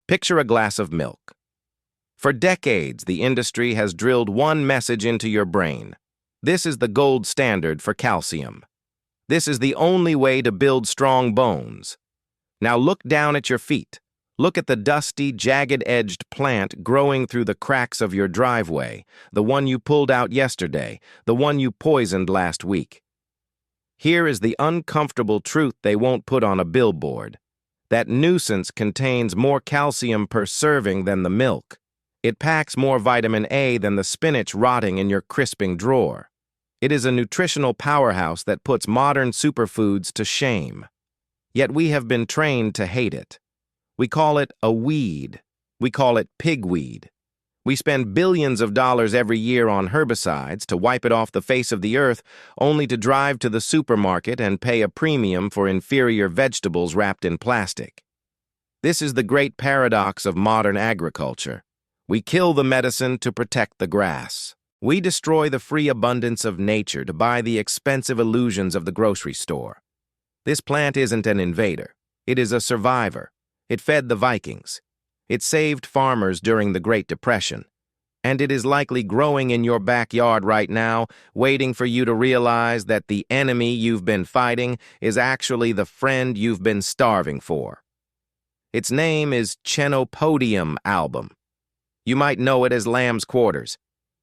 Picture a glass of milk. For decades, the industry has drilled one message into your brain. This is the gold standard for calcium. This is the only way to build strong bones. Now look down at your feet. Look at the dusty, jagged-edged plant growing through the cracks of your driveway, the one you pulled out yesterday, the one you poisoned last week. Here is the uncomfortable truth they won't put on a billboard. That nuisance contains more calcium per serving than the milk. It packs more vitamin A than the spinach rotting in your crisping drawer. It is a nutritional powerhouse that puts modern superfoods to shame. Yet we have been trained to hate it. We call it a weed. We call it pigweed. We spend billions of dollars every year on herbicides to wipe it off the face of the earth, only to drive to the supermarket and pay a premium for inferior vegetables wrapped in plastic. This is the great paradox of modern agriculture. We kill the medicine to protect the grass. We destroy the free abundance of nature to buy the expensive illusions of the grocery store. This plant isn't an invader. It is a survivor. It fed the Vikings. It saved farmers during the Great Depression. And it is likely growing in your backyard right now, waiting for you to realize that the enemy you've been fighting is actually the friend you've been starving for. Its name is Chenopodium album. You might know it as lamb's quarters.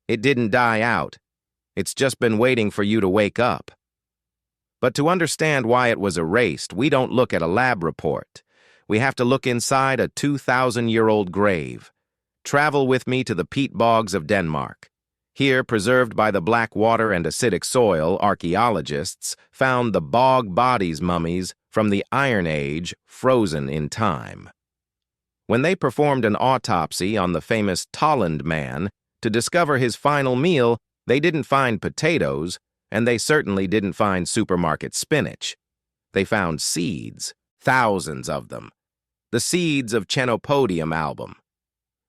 It didn't die out. It's just been waiting for you to wake up. But to understand why it was erased, we don't look at a lab report. We have to look inside a 2,000-year-old grave. Travel with me to the peat bogs of Denmark. Here, preserved by the black water and acidic soil, archaeologists found the bog bodies mummies from the Iron Age frozen in time. When they performed an autopsy on the famous Tolland man to discover his final meal, they didn't find potatoes, and they certainly didn't find supermarket spinach. They found seeds, thousands of them. The seeds of Chenopodium album.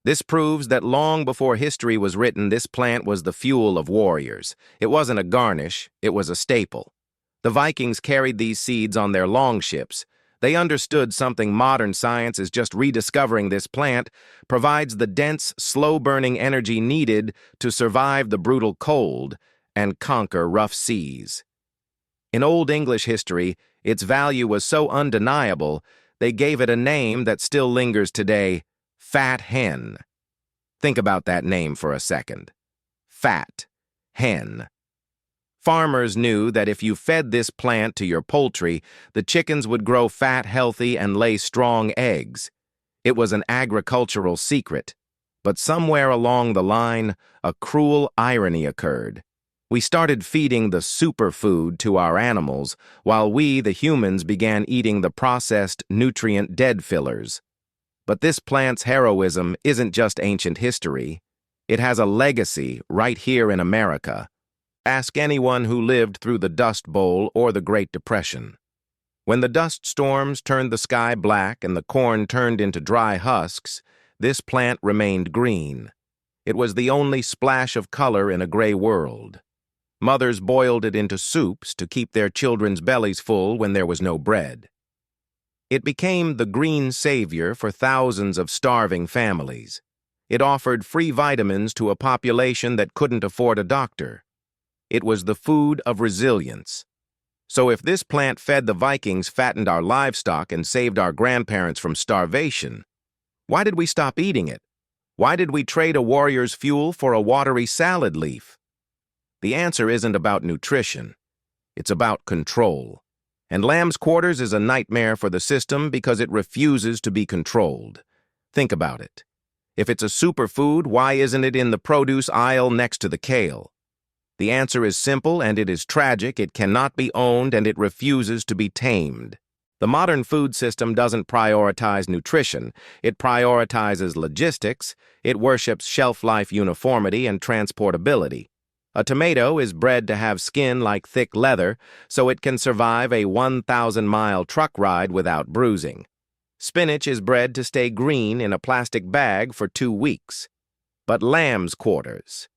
This proves that long before history was written, this plant was the fuel of warriors. It wasn't a garnish, it was a staple. The Vikings carried these seeds on their longships. They understood something modern science is just rediscovering. This plant provides the dense, slow-burning energy needed to survive the brutal cold and conquer rough seas. In Old English history, its value was so undeniable, they gave it a name that still lingers today, Fat Hen. Think about that name for a second. Fat Hen. Farmers knew that if you fed this plant to your poultry, the chickens would grow fat, healthy, and lay strong eggs. It was an agricultural secret. But somewhere along the line, a cruel irony occurred. We started feeding the superfood to our animals, while we, the humans, began eating the processed nutrient dead fillers. But this plant's heroism isn't just ancient history. It has a legacy right here in America. Ask anyone who lived through the Dust Bowl or the Great Depression. When the dust storms turned the sky black and the corn turned into dry husks, this plant remained green. It was the only splash of color in a gray world. Mothers boiled it into soups to keep their children's bellies full when there was no bread. It became the green savior for thousands of starving families. It offered free vitamins to a population that couldn't afford a doctor. It was the food of resilience. So if this plant fed the Vikings, fattened our livestock, and saved our grandparents from starvation, why did we stop eating it? Why did we trade a warrior's fuel for a watery salad leaf? The answer isn't about nutrition. It's about control. And lamb's quarters is a nightmare for the system because it refuses to be controlled. Think about it. If it's a superfood, why isn't it in the produce aisle next to the kale? The answer is simple and it is tragic. It cannot be owned and it refuses to be tamed. The modern food system doesn't prioritize nutrition. It prioritizes logistics. It worships shelf-life uniformity and transportability. A tomato is bred to have skin like thick leather, so it can survive a 1,000-mile truck ride without bruising. Spinach is bred to stay green in a plastic bag for 2 weeks. But lamb's quarters.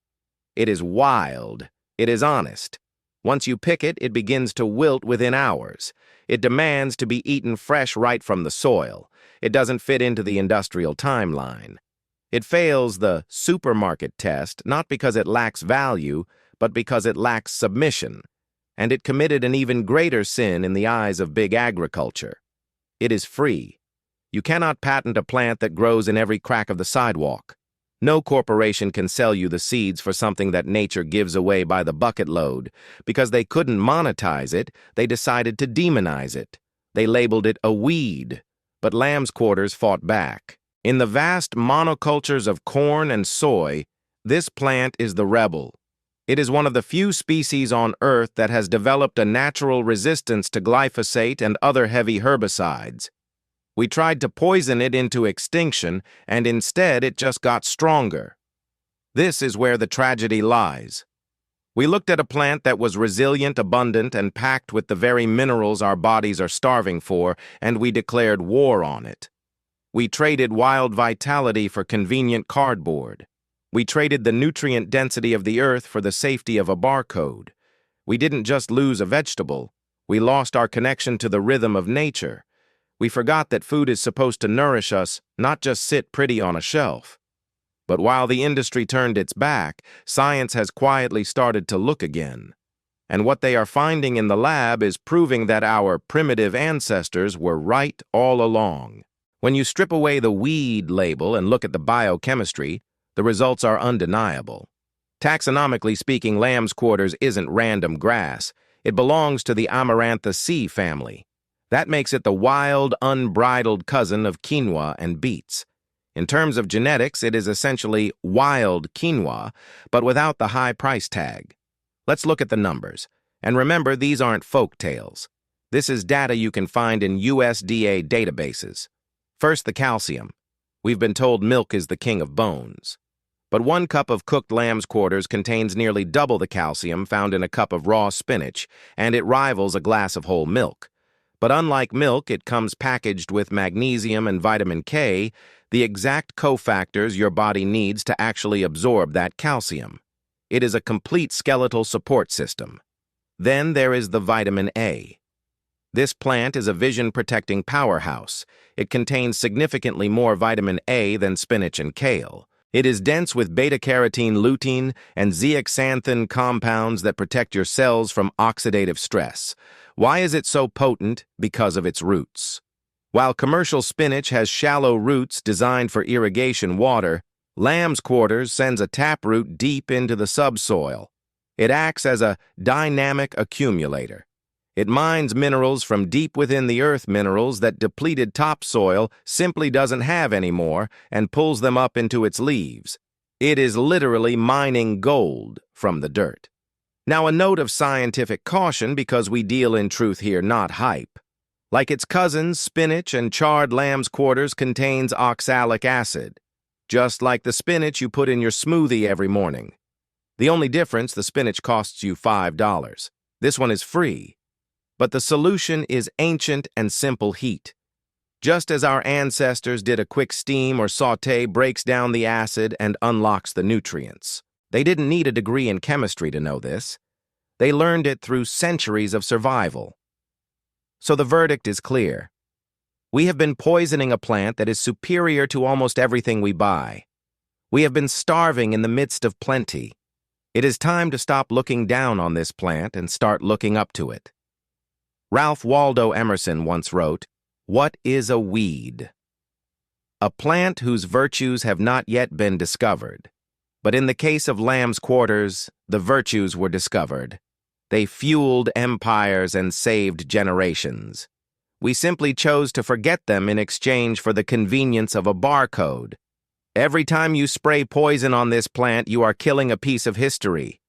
It is wild. It is honest. Once you pick it, it begins to wilt within hours. It demands to be eaten fresh right from the soil. It doesn't fit into the industrial timeline. It fails the supermarket test not because it lacks value, but because it lacks submission. And it committed an even greater sin in the eyes of big agriculture. It is free. You cannot patent a plant that grows in every crack of the sidewalk. No corporation can sell you the seeds for something that nature gives away by the bucket load. Because they couldn't monetize it, they decided to demonize it. They labeled it a weed, but lamb's quarters fought back. In the vast monocultures of corn and soy, this plant is the rebel. It is one of the few species on Earth that has developed a natural resistance to glyphosate and other heavy herbicides. We tried to poison it into extinction, and instead it just got stronger. This is where the tragedy lies. We looked at a plant that was resilient, abundant, and packed with the very minerals our bodies are starving for, and we declared war on it. We traded wild vitality for convenient cardboard. We traded the nutrient density of the earth for the safety of a barcode. We didn't just lose a vegetable. We lost our connection to the rhythm of nature. We forgot that food is supposed to nourish us, not just sit pretty on a shelf. But while the industry turned its back, science has quietly started to look again. And what they are finding in the lab is proving that our primitive ancestors were right all along. When you strip away the weed label and look at the biochemistry, the results are undeniable. Taxonomically speaking, lamb's quarters isn't random grass. It belongs to the Amaranthaceae family. That makes it the wild, unbridled cousin of quinoa and beets. In terms of genetics, it is essentially wild quinoa, but without the high price tag. Let's look at the numbers. And remember, these aren't folk tales. This is data you can find in USDA databases. First, the calcium. We've been told milk is the king of bones. But 1 cup of cooked lamb's quarters contains nearly double the calcium found in a cup of raw spinach, and it rivals a glass of whole milk. But unlike milk, it comes packaged with magnesium and vitamin K, the exact cofactors your body needs to actually absorb that calcium. It is a complete skeletal support system. Then there is the vitamin A. This plant is a vision-protecting powerhouse. It contains significantly more vitamin A than spinach and kale. It is dense with beta-carotene, lutein, and zeaxanthin compounds that protect your cells from oxidative stress. Why is it so potent? Because of its roots. While commercial spinach has shallow roots designed for irrigation water, lamb's quarters sends a taproot deep into the subsoil. It acts as a dynamic accumulator. It mines minerals from deep within the earth, minerals that depleted topsoil simply doesn't have anymore, and pulls them up into its leaves. It is literally mining gold from the dirt. Now, a note of scientific caution, because we deal in truth here, not hype. Like its cousins, spinach and charred lamb's quarters contains oxalic acid, just like the spinach you put in your smoothie every morning. The only difference, the spinach costs you $5. This one is free. But the solution is ancient and simple heat. Just as our ancestors did, a quick steam or sauté breaks down the acid and unlocks the nutrients. They didn't need a degree in chemistry to know this. They learned it through centuries of survival. So the verdict is clear. We have been poisoning a plant that is superior to almost everything we buy. We have been starving in the midst of plenty. It is time to stop looking down on this plant and start looking up to it. Ralph Waldo Emerson once wrote, "What is a weed? A plant whose virtues have not yet been discovered. But in the case of lamb's quarters, the virtues were discovered. They fueled empires and saved generations. We simply chose to forget them in exchange for the convenience of a barcode. Every time you spray poison on this plant, you are killing a piece of history.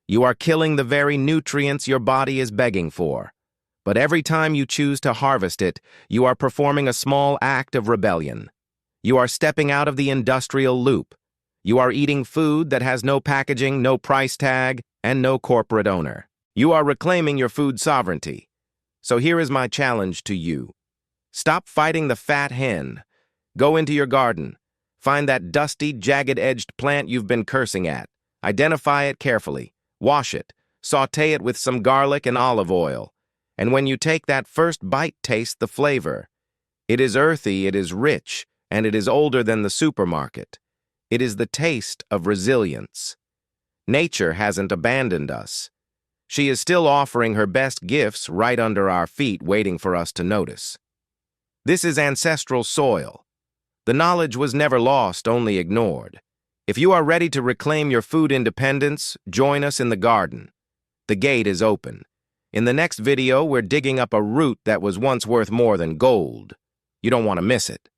You are killing the very nutrients your body is begging for. But every time you choose to harvest it, you are performing a small act of rebellion. You are stepping out of the industrial loop. You are eating food that has no packaging, no price tag, and no corporate owner. You are reclaiming your food sovereignty. So here is my challenge to you. Stop fighting the fat hen. Go into your garden. Find that dusty, jagged-edged plant you've been cursing at. Identify it carefully. Wash it. Saute it with some garlic and olive oil. And when you take that first bite, taste the flavor. It is earthy, it is rich, and it is older than the supermarket. It is the taste of resilience. Nature hasn't abandoned us. She is still offering her best gifts right under our feet, waiting for us to notice. This is ancestral soil. The knowledge was never lost, only ignored. If you are ready to reclaim your food independence, join us in the garden. The gate is open. In the next video, we're digging up a root that was once worth more than gold. You don't want to miss it.